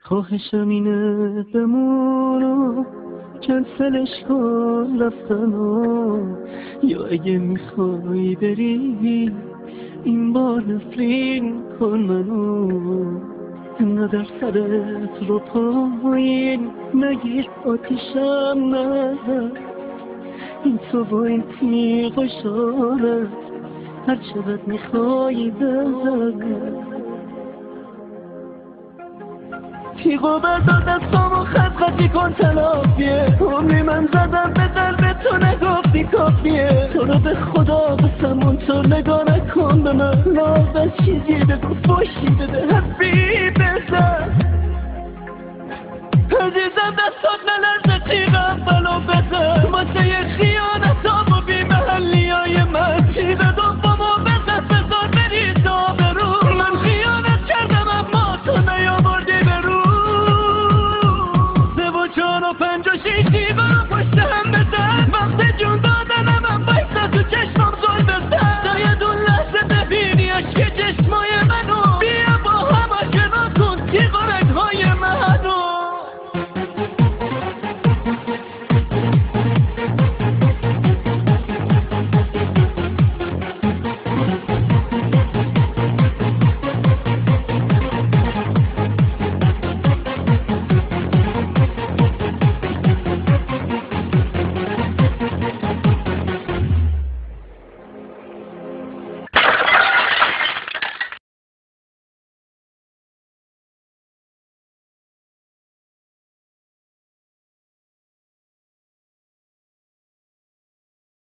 خواهشم اینه بمونو کنسلش کن رفتنو، یا اگه میخوای بری این بار نفرین کن منو. نظر سرت رو پایین نگیر، آتیشم نزد این تو با این تیغ و شارت هر چقدر میخوایی بزن. تیغو بردار دستامو خط کن تلافیه، عمری من زدم به دل تو نگفتی کافیه. تو رو به خدا بسم اونطور نگاه نکن به من، لازم چیزی بگو فوشی بده حرفی بزن. عزیزم دستات